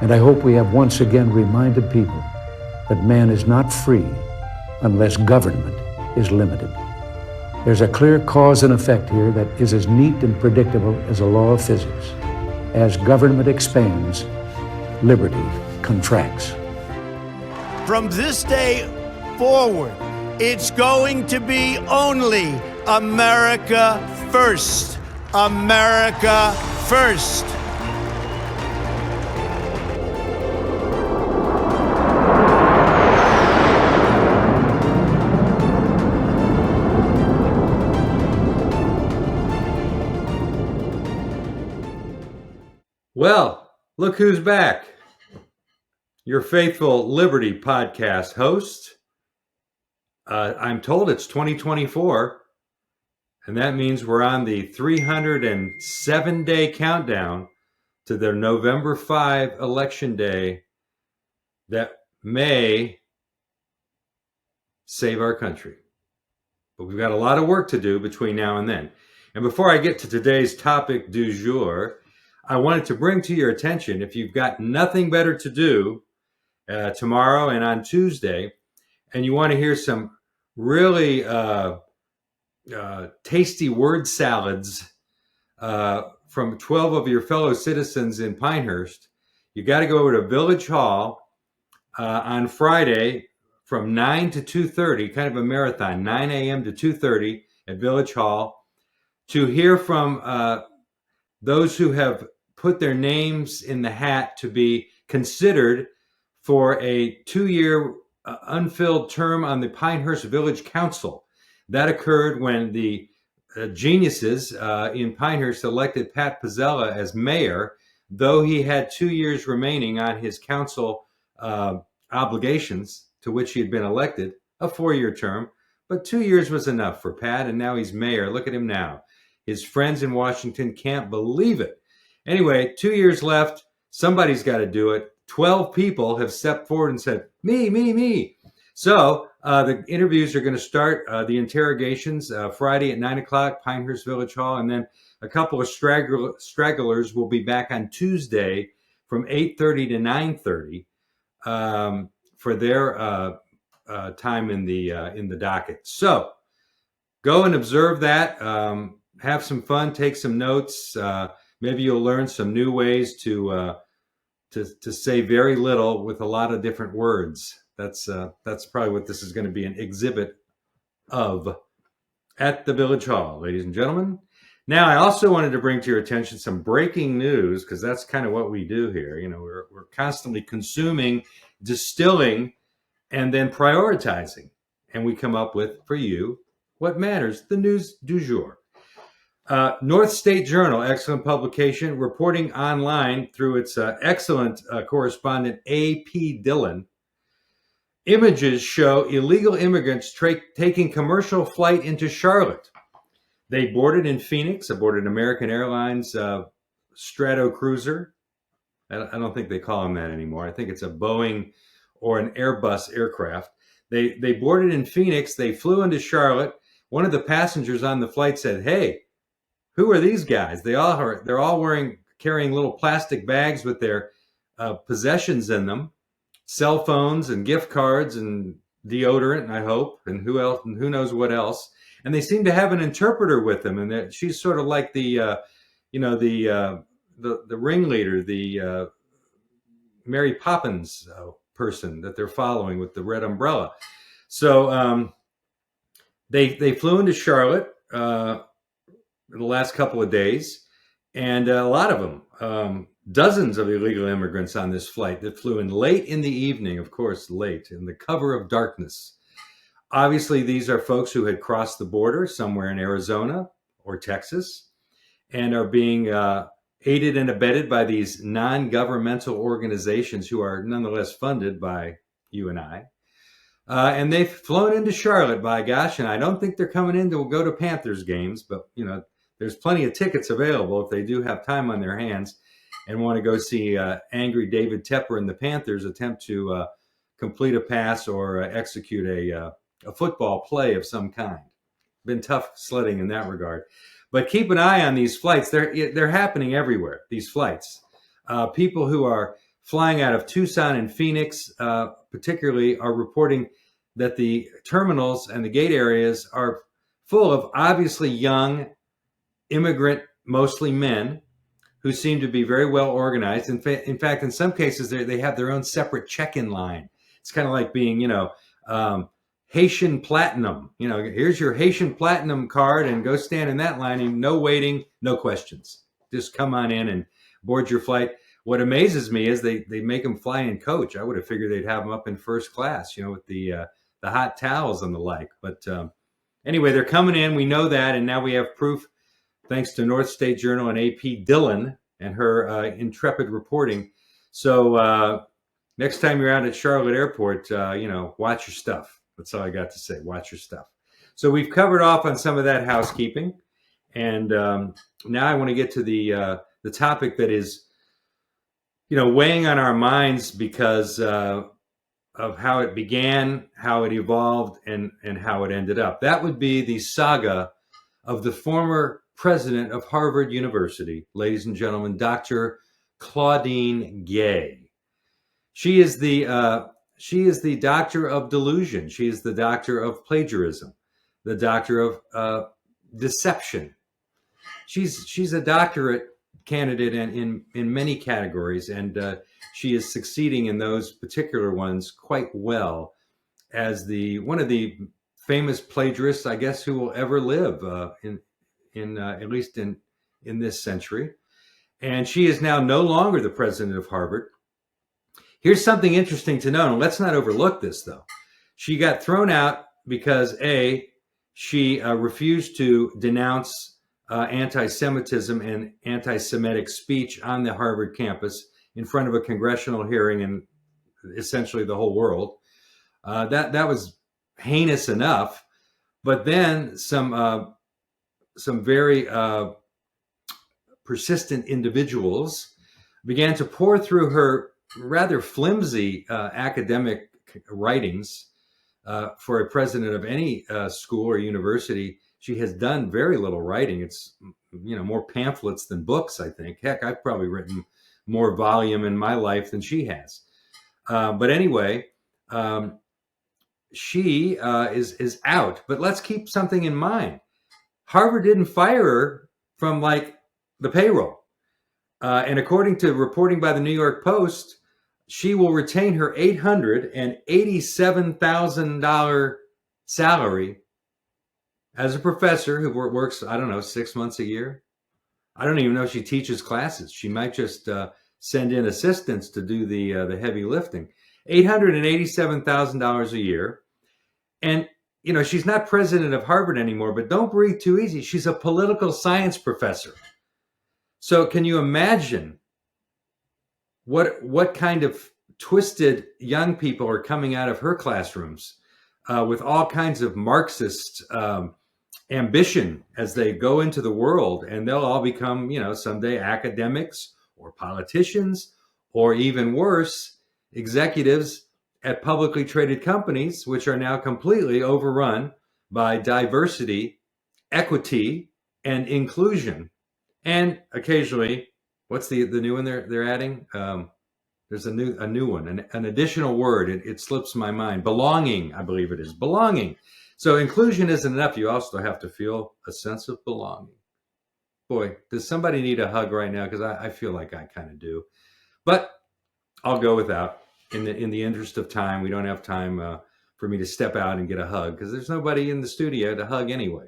And I hope we have once again reminded people that man is not free unless government is limited. There's a clear cause and effect here that is as neat and predictable as a law of physics. As government expands, liberty contracts. From this day forward, it's going to be only America first. America first. Well, look who's back. Your faithful Liberty podcast host. I'm told it's 2024, and that means we're on the 307-day countdown to the November 5 election day that may save our country. But we've got a lot of work to do between now and then. And before I get to today's topic du jour, I wanted to bring to your attention, if you've got nothing better to do tomorrow and on Tuesday, and you want to hear some really tasty word salads from 12 of your fellow citizens in Pinehurst, you got to go over to Village Hall on Friday from 9 to 2:30, kind of a marathon, 9 a.m. to 2:30 at Village Hall, to hear from those who have put their names in the hat to be considered for a 2-year unfilled term on the Pinehurst Village Council. That occurred when the geniuses in Pinehurst elected Pat Pizzella as mayor, though he had 2 years remaining on his council obligations to which he had been elected, a 4-year term. But 2 years was enough for Pat, and now he's mayor. Look at him now. His friends in Washington can't believe it. Anyway, 2 years left. Somebody's got to do it. 12 people have stepped forward and said, me. So the interviews are going to start, the interrogations, Friday at 9 o'clock, Pinehurst Village Hall. And then a couple of stragglers will be back on Tuesday from 8:30 to 9:30 for their time in the docket. So go and observe that. Have some fun. Take some notes. Maybe you'll learn some new ways to say very little with a lot of different words. That's probably what this is going to be an exhibit of at the Village Hall, ladies and gentlemen. Now, I also wanted to bring to your attention some breaking news, because that's kind of what we do here. You know, we're constantly consuming, distilling, and then prioritizing, and we come up with for you what matters, the news du jour. North State Journal, excellent publication, reporting online through its excellent correspondent A.P. Dillon. Images show illegal immigrants taking commercial flight into Charlotte. They boarded in Phoenix, aboard an American Airlines Strato cruiser. I don't think they call them that anymore. I think it's a Boeing or an Airbus aircraft. They boarded in Phoenix. They flew into Charlotte. One of the passengers on the flight said, "Hey, who are these guys? They're all carrying little plastic bags with their possessions in them, cell phones and gift cards and deodorant, I hope, and who else, and who knows what else. And they seem to have an interpreter with them, and she's sort of like the ringleader, the Mary Poppins person that they're following with the red umbrella." So they flew into Charlotte in the last couple of days, and a lot of them, dozens of illegal immigrants on this flight that flew in late in the evening, of course, late, in the cover of darkness. Obviously, these are folks who had crossed the border somewhere in Arizona or Texas and are being aided and abetted by these non-governmental organizations who are nonetheless funded by you and I. And they've flown into Charlotte, by gosh, and I don't think they're coming in to go to Panthers games, but, you know, there's plenty of tickets available if they do have time on their hands and want to go see angry David Tepper and the Panthers attempt to complete a pass or execute a football play of some kind. Been tough sledding in that regard. But keep an eye on these flights. They're happening everywhere, these flights. People who are flying out of Tucson and Phoenix, particularly, are reporting that the terminals and the gate areas are full of obviously young immigrant, mostly men, who seem to be very well organized. In fact, in some cases, they have their own separate check-in line. It's kind of like being, Haitian Platinum. Here's your Haitian Platinum card, and go stand in that line, and no waiting, no questions. Just come on in and board your flight. What amazes me is they make them fly in coach. I would have figured they'd have them up in first class, with the hot towels and the like. But anyway, they're coming in. We know that, and now we have proof, thanks to North State Journal and AP Dillon and her intrepid reporting. So next time you're out at Charlotte Airport, watch your stuff. That's all I got to say. Watch your stuff. So we've covered off on some of that housekeeping, and now I want to get to the topic that is, weighing on our minds because of how it began, how it evolved, and how it ended up. That would be the saga of the former president of Harvard University, ladies and gentlemen, Dr. Claudine Gay. She is the doctor of delusion. She is the doctor of plagiarism, the doctor of deception. She's a doctorate candidate in many categories, and she is succeeding in those particular ones quite well as one of the famous plagiarists, I guess, who will ever live in at least in this century. And she is now no longer the president of Harvard. Here's something interesting to know, and let's not overlook this, though. She got thrown out because, A, she refused to denounce anti-Semitism and anti-Semitic speech on the Harvard campus in front of a congressional hearing and essentially the whole world. That was heinous enough. But then some very persistent individuals began to pour through her rather flimsy academic writings. For a president of any school or university, she has done very little writing. It's, more pamphlets than books, I think. Heck, I've probably written more volume in my life than she has. But anyway, she is out. But let's keep something in mind. Harvard didn't fire her from the payroll. And according to reporting by the New York Post, she will retain her $887,000 salary as a professor who works, 6 months a year. I don't even know if she teaches classes. She might just send in assistants to do the heavy lifting. $887,000 a year. And, she's not president of Harvard anymore, but don't breathe too easy. She's a political science professor. So can you imagine what kind of twisted young people are coming out of her classrooms with all kinds of Marxist ambition as they go into the world, and they'll all become, someday academics or politicians, or even worse, executives at publicly traded companies, which are now completely overrun by diversity, equity, and inclusion. And occasionally, what's the new one they're adding? There's a new one, an additional word. It slips my mind. Belonging, I believe it is. Belonging. So inclusion isn't enough. You also have to feel a sense of belonging. Boy, does somebody need a hug right now? Because I feel like I kind of do. But I'll go without. In the interest of time, we don't have time for me to step out and get a hug because there's nobody in the studio to hug anyway.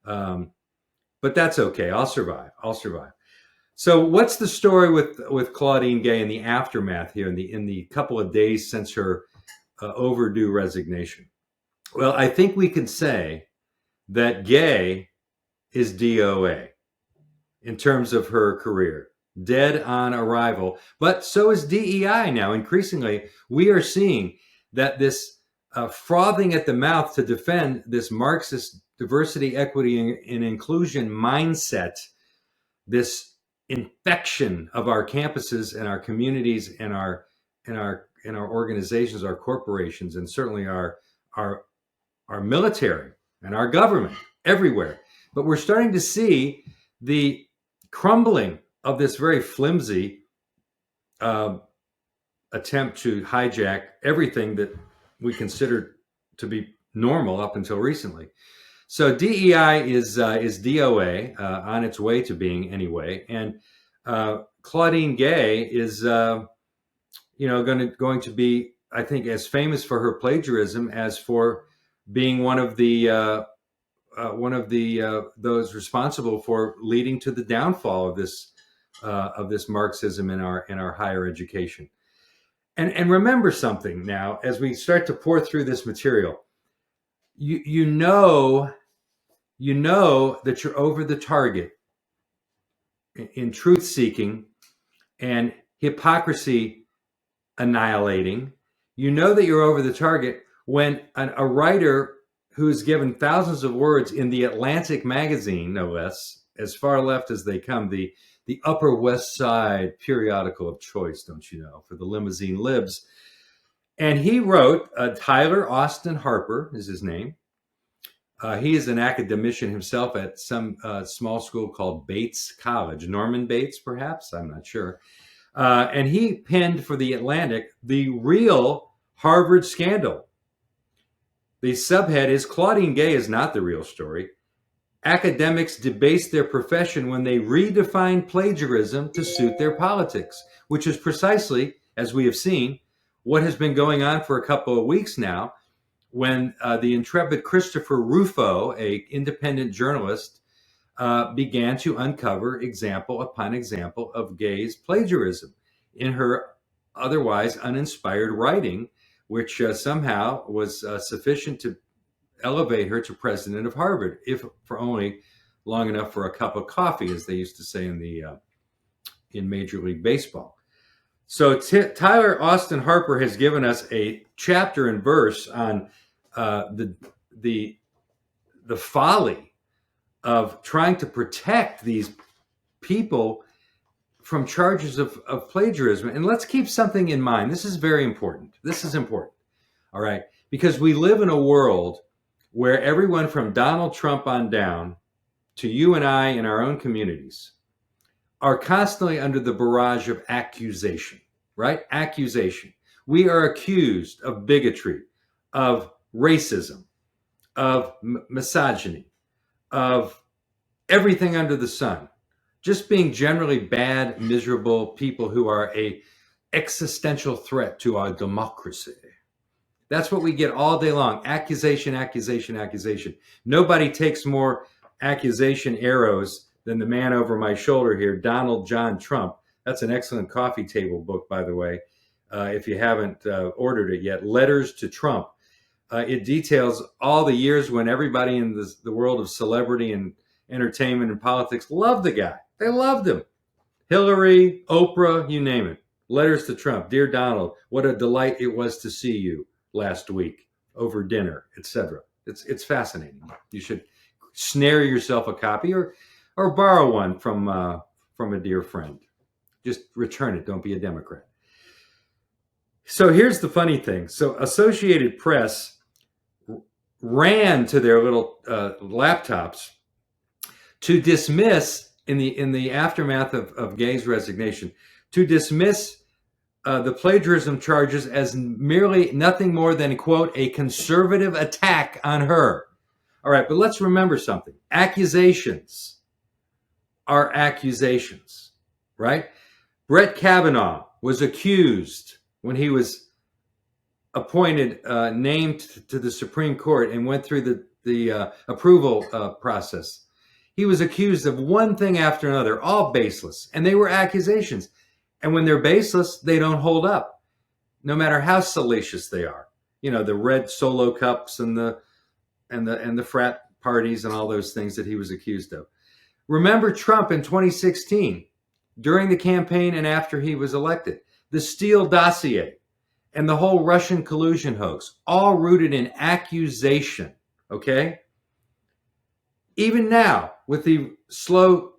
But that's okay. I'll survive. So what's the story with Claudine Gay in the aftermath here in the couple of days since her overdue resignation? Well, I think we can say that Gay is DOA in terms of her career, dead on arrival. But so is DEI now. Increasingly, we are seeing that this frothing at the mouth to defend this Marxist diversity, equity, and inclusion mindset, this infection of our campuses and our communities and our organizations, our corporations, and certainly our military and our government everywhere. But we're starting to see the crumbling of this very flimsy attempt to hijack everything that we considered to be normal up until recently. So DEI is DOA, on its way to being anyway, and Claudine Gay is going to be, I think, as famous for her plagiarism as for being one of the those responsible for leading to the downfall of this Marxism in our higher education. And remember something now, as we start to pour through this material, you know that you're over the target in truth seeking and hypocrisy annihilating. You know that you're over the target when a writer who's given thousands of words in the Atlantic magazine, no less, as far left as they come, the Upper West Side periodical of choice, don't you know, for the limousine libs. And he wrote, Tyler Austin Harper is his name. He is an academician himself at some small school called Bates College, Norman Bates, perhaps, I'm not sure. And he penned for the Atlantic the real Harvard scandal. The subhead is Claudine Gay is not the real story. Academics debase their profession when they redefine plagiarism to suit their politics, which is precisely, as we have seen, what has been going on for a couple of weeks now, when the intrepid Christopher Rufo, an independent journalist, began to uncover example upon example of Gay's plagiarism in her otherwise uninspired writing, which somehow was sufficient to elevate her to president of Harvard, if for only long enough for a cup of coffee, as they used to say in Major League Baseball. So Tyler Austin Harper has given us a chapter and verse on the folly of trying to protect these people from charges of plagiarism. And let's keep something in mind. This is very important. This is important. All right. Because we live in a world where everyone from Donald Trump on down to you and I in our own communities are constantly under the barrage of accusation, right? Accusation. We are accused of bigotry, of racism, of misogyny, of everything under the sun. Just being generally bad, miserable people who are an existential threat to our democracy. That's what we get all day long. Accusation, accusation, accusation. Nobody takes more accusation arrows than the man over my shoulder here, Donald John Trump. That's an excellent coffee table book, by the way, if you haven't ordered it yet. Letters to Trump. It details all the years when everybody in the world of celebrity and entertainment and politics loved the guy. They loved him. Hillary, Oprah, you name it. Letters to Trump. Dear Donald, what a delight it was to see you last week over dinner, etc. It's fascinating. You should snare yourself a copy or borrow one from a dear friend. Just return it. Don't be a Democrat. So here's the funny thing. So Associated Press ran to their little laptops to dismiss, in the aftermath of Gay's resignation, to dismiss the plagiarism charges as merely nothing more than, quote, a conservative attack on her. All right, but let's remember something. Accusations are accusations, right? Brett Kavanaugh was accused when he was appointed, named to the Supreme Court and went through the approval process. He was accused of one thing after another, all baseless, and they were accusations. And when they're baseless, they don't hold up, no matter how salacious they are. You know, the red Solo cups and the frat parties and all those things that he was accused of. Remember Trump in 2016, during the campaign and after he was elected, the Steele dossier and the whole Russian collusion hoax, all rooted in accusation, okay? Even now, with the slow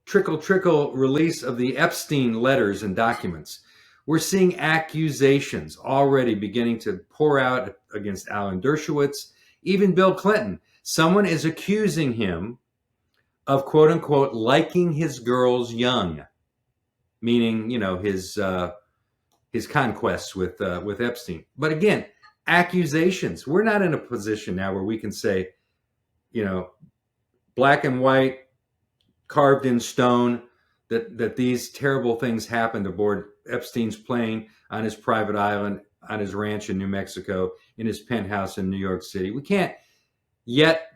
trickle release of the Epstein letters and documents, we're seeing accusations already beginning to pour out against Alan Dershowitz, even Bill Clinton. Someone is accusing him of, quote unquote, liking his girls young, meaning, you know, his his conquests with Epstein. But again, accusations. We're not in a position now where we can say, black and white, carved in stone, that these terrible things happened aboard Epstein's plane on his private island, on his ranch in New Mexico, in his penthouse in New York City. We can't yet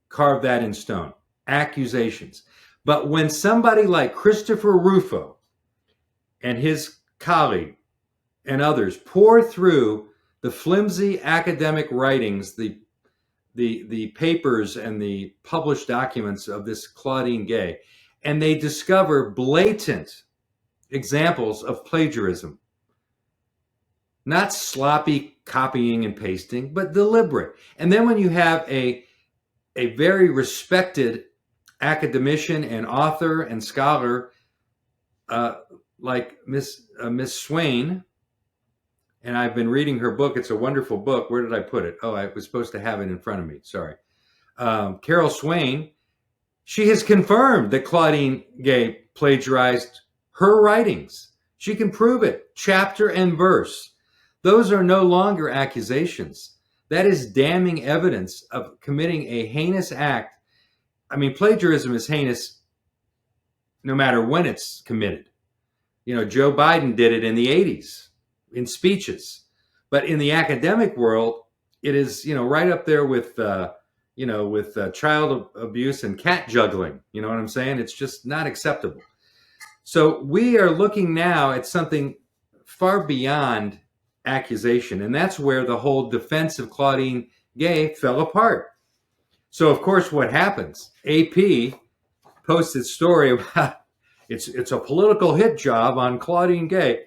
carve that in stone. Accusations. But when somebody like Christopher Rufo and his colleague and others pour through the flimsy academic writings, the papers and the published documents of this Claudine Gay, and they discover blatant examples of plagiarism, not sloppy copying and pasting, but deliberate. And then when you have a very respected academician and author and scholar like Miss Swain, and I've been reading her book. It's a wonderful book. Where did I put it? Oh, I was supposed to have it in front of me. Sorry. Carol Swain, she has confirmed that Claudine Gay plagiarized her writings. She can prove it, chapter and verse. Those are no longer accusations. That is damning evidence of committing a heinous act. I mean, plagiarism is heinous no matter when it's committed. Joe Biden did it in the 80s in speeches. But in the academic world, it is, right up there with, child abuse and cat juggling. You know what I'm saying? It's just not acceptable. So we are looking now at something far beyond accusation. And that's where the whole defense of Claudine Gay fell apart. So, of course, what happens? AP posted story about it's a political hit job on Claudine Gay.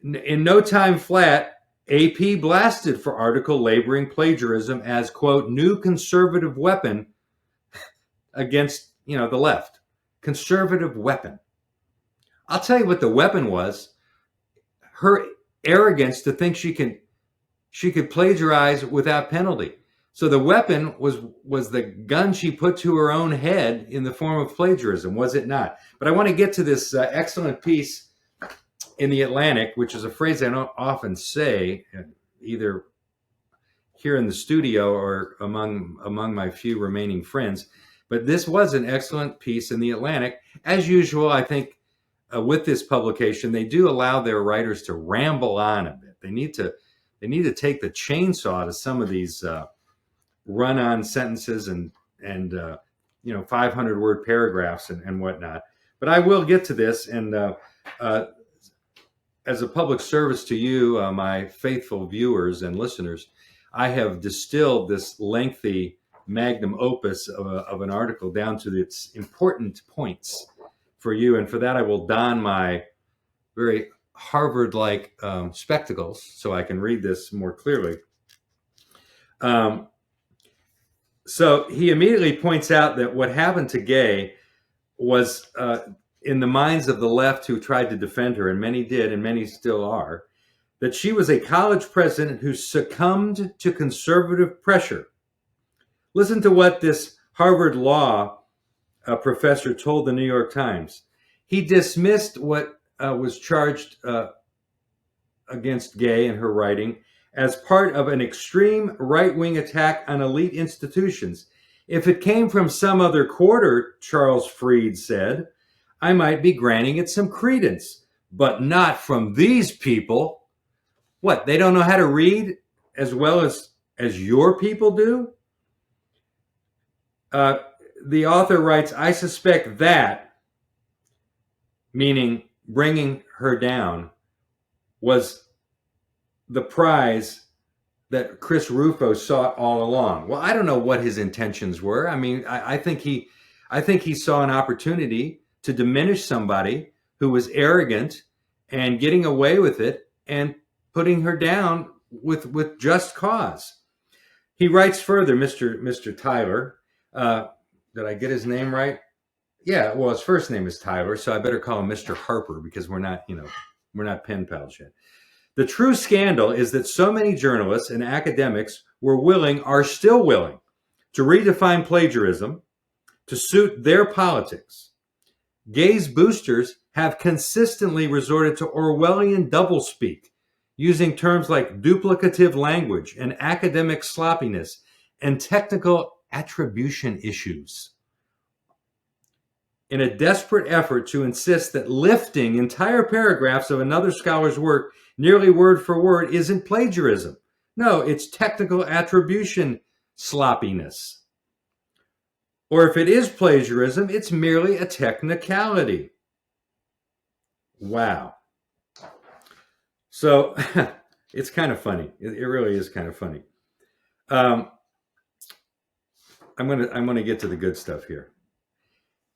In no time flat, AP blasted for article labeling plagiarism as, quote, new conservative weapon against, the left. Conservative weapon. I'll tell you what the weapon was. Her arrogance to think she could plagiarize without penalty. So the weapon was the gun she put to her own head in the form of plagiarism, was it not? But I want to get to this excellent piece in the Atlantic, which is a phrase I don't often say, either here in the studio or among my few remaining friends. But this was an excellent piece in the Atlantic. As usual, I think with this publication, they do allow their writers to ramble on a bit. They need to take the chainsaw to some of these run-on sentences and 500-word paragraphs and whatnot. But I will get to this, and as a public service to you, my faithful viewers and listeners, I have distilled this lengthy magnum opus of an article down to its important points for you. And for that, I will don my very Harvard-like spectacles so I can read this more clearly. So he immediately points out that what happened to Gay was, in the minds of the left who tried to defend her, and many did, and many still are, that she was a college president who succumbed to conservative pressure. Listen to what this Harvard law professor told the New York Times. He dismissed what was charged against Gay and her writing as part of an extreme right-wing attack on elite institutions. If it came from some other quarter, Charles Fried said, I might be granting it some credence, but not from these people. What, they don't know how to read as well as your people do? The author writes, I suspect that, meaning bringing her down, was the prize that Chris Rufo sought all along. Well, I don't know what his intentions were. I mean, I think he saw an opportunity to diminish somebody who was arrogant and getting away with it and putting her down with just cause. He writes further, Mr. Tyler. Did I get his name right? Yeah, well, his first name is Tyler, so I better call him Mr. Harper because we're not pen pals yet. The true scandal is that so many journalists and academics are still willing to redefine plagiarism to suit their politics. Gay's boosters have consistently resorted to Orwellian doublespeak, using terms like duplicative language and academic sloppiness and technical attribution issues, in a desperate effort to insist that lifting entire paragraphs of another scholar's work nearly word for word isn't plagiarism. No, it's technical attribution sloppiness. Or if it is plagiarism, it's merely a technicality. Wow. So it's kind of funny. It really is kind of funny. I'm gonna get to the good stuff here.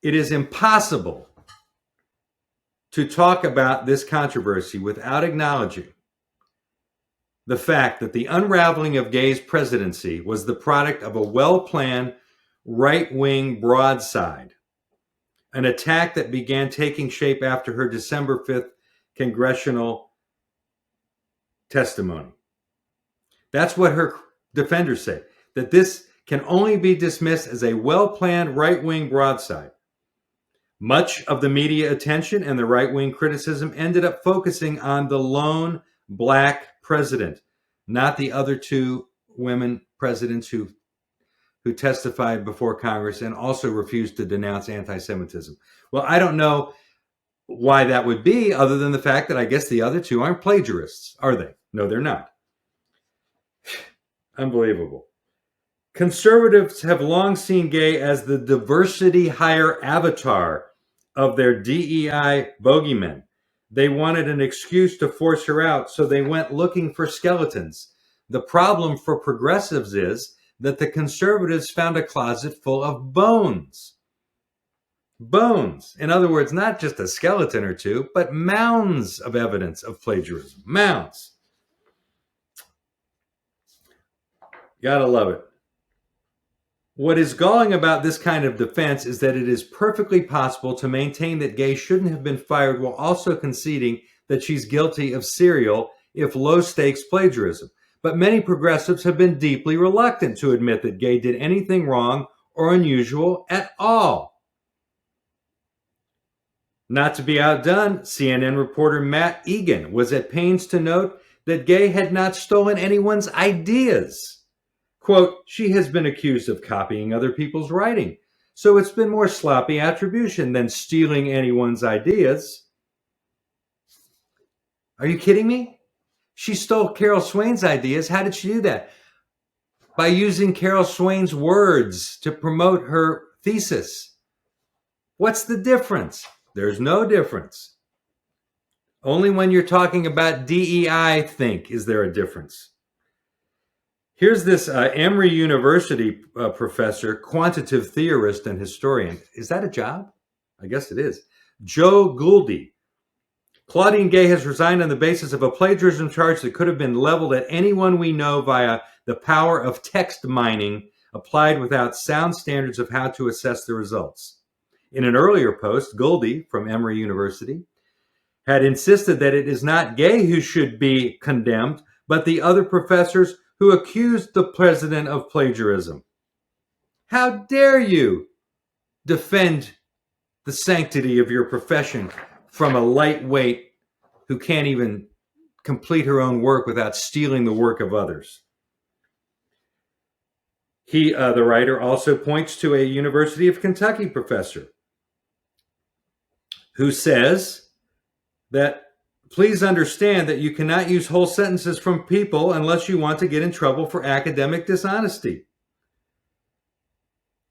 It is impossible to talk about this controversy without acknowledging the fact that the unraveling of Gay's presidency was the product of a well-planned right-wing broadside, an attack that began taking shape after her December 5th congressional testimony. That's what her defenders say, that this can only be dismissed as a well-planned right-wing broadside. Much of the media attention and the right-wing criticism ended up focusing on the lone black president, not the other two women presidents who testified before Congress and also refused to denounce anti-Semitism. Well, I don't know why that would be, other than the fact that I guess the other two aren't plagiarists, are they? No, they're not. Unbelievable. Conservatives have long seen Gay as the diversity hire avatar of their DEI bogeymen. They wanted an excuse to force her out, so they went looking for skeletons. The problem for progressives is that the conservatives found a closet full of bones. Bones. In other words, not just a skeleton or two, but mounds of evidence of plagiarism. Mounds. Gotta love it. What is galling about this kind of defense is that it is perfectly possible to maintain that Gay shouldn't have been fired while also conceding that she's guilty of serial, if low-stakes plagiarism. But many progressives have been deeply reluctant to admit that Gay did anything wrong or unusual at all. Not to be outdone, CNN reporter Matt Egan was at pains to note that Gay had not stolen anyone's ideas. Quote, she has been accused of copying other people's writing, so it's been more sloppy attribution than stealing anyone's ideas. Are you kidding me? She stole Carol Swain's ideas. How did she do that? By using Carol Swain's words to promote her thesis. What's the difference? There's no difference. Only when you're talking about DEI, I think, is there a difference. Here's this Emory University professor, quantitative theorist and historian. Is that a job? I guess it is. Joe Gouldy. Claudine Gay has resigned on the basis of a plagiarism charge that could have been leveled at anyone we know via the power of text mining applied without sound standards of how to assess the results. In an earlier post, Gouldy from Emory University had insisted that it is not Gay who should be condemned, but the other professors who accused the president of plagiarism. How dare you defend the sanctity of your profession from a lightweight who can't even complete her own work without stealing the work of others? He, the writer, also points to a University of Kentucky professor who says that please understand that you cannot use whole sentences from people unless you want to get in trouble for academic dishonesty.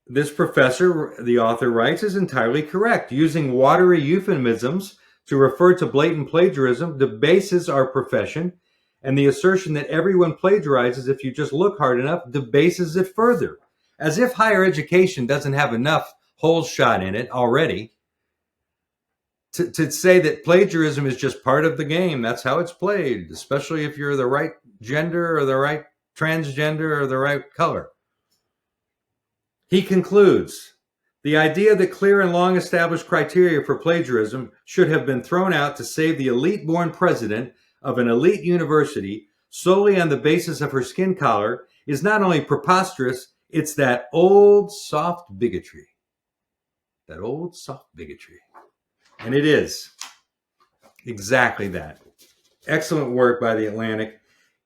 This professor, the author writes, is entirely correct. Using watery euphemisms to refer to blatant plagiarism debases our profession, and the assertion that everyone plagiarizes if you just look hard enough debases it further, as if higher education doesn't have enough holes shot in it already. To say that plagiarism is just part of the game, that's how it's played, especially if you're the right gender or the right transgender or the right color. He concludes, the idea that clear and long-established criteria for plagiarism should have been thrown out to save the elite-born president of an elite university solely on the basis of her skin color is not only preposterous, it's that old soft bigotry. That old soft bigotry. And it is. Exactly that. Excellent work by the Atlantic.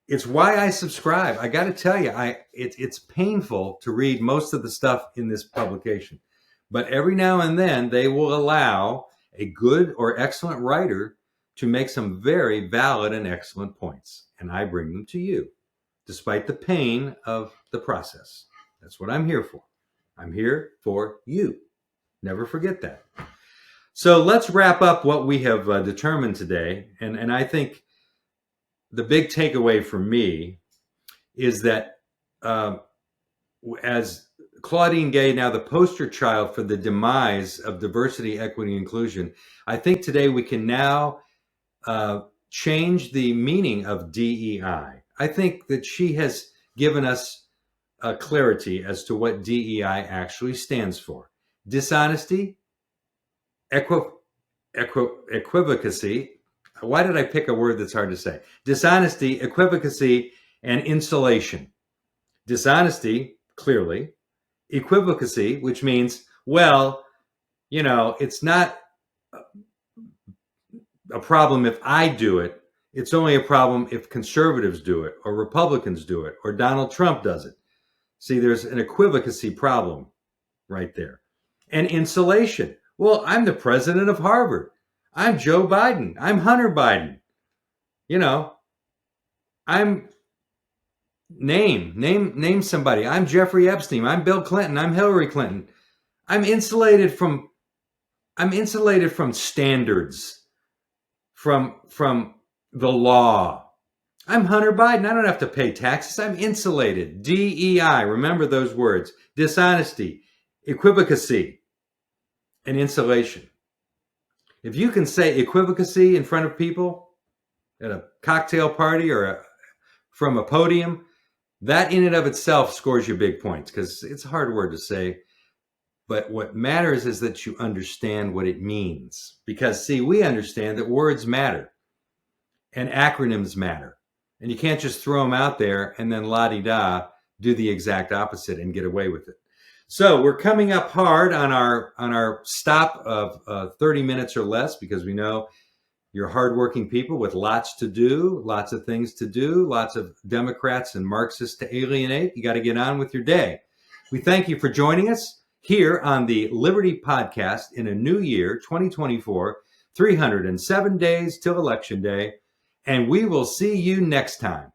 It's why I subscribe. I got to tell you, it's painful to read most of the stuff in this publication, but every now and then they will allow a good or excellent writer to make some very valid and excellent points, and I bring them to you, despite the pain of the process. That's what I'm here for. I'm here for you. Never forget that. So let's wrap up what we have determined today, and I think the big takeaway for me is that as Claudine Gay, now the poster child for the demise of diversity, equity, inclusion, I think today we can now change the meaning of DEI. I think that she has given us clarity as to what DEI actually stands for. Dishonesty, equivocacy. Why did I pick a word that's hard to say? Dishonesty, equivocacy, and insulation. Dishonesty, clearly. Equivocacy, which means, well, you know, it's not a problem if I do it. It's only a problem if conservatives do it, or Republicans do it, or Donald Trump does it. See, there's an equivocacy problem right there. And insulation. Well, I'm the president of Harvard. I'm Joe Biden. I'm Hunter Biden. You know, I'm name somebody. I'm Jeffrey Epstein. I'm Bill Clinton. I'm Hillary Clinton. I'm insulated from standards, from the law. I'm Hunter Biden. I don't have to pay taxes. I'm insulated. DEI. Remember those words. Dishonesty, equivocacy, and insulation. If you can say equivocacy in front of people at a cocktail party or from a podium, that in and of itself scores you big points, because it's a hard word to say. But what matters is that you understand what it means. Because, see, we understand that words matter and acronyms matter. And you can't just throw them out there and then la-di-da, do the exact opposite and get away with it. So we're coming up hard on our stop of 30 minutes or less, because we know you're hardworking people with lots to do, lots of things to do, lots of Democrats and Marxists to alienate. You got to get on with your day. We thank you for joining us here on the Liberty Podcast in a new year, 2024, 307 days till Election Day, and we will see you next time.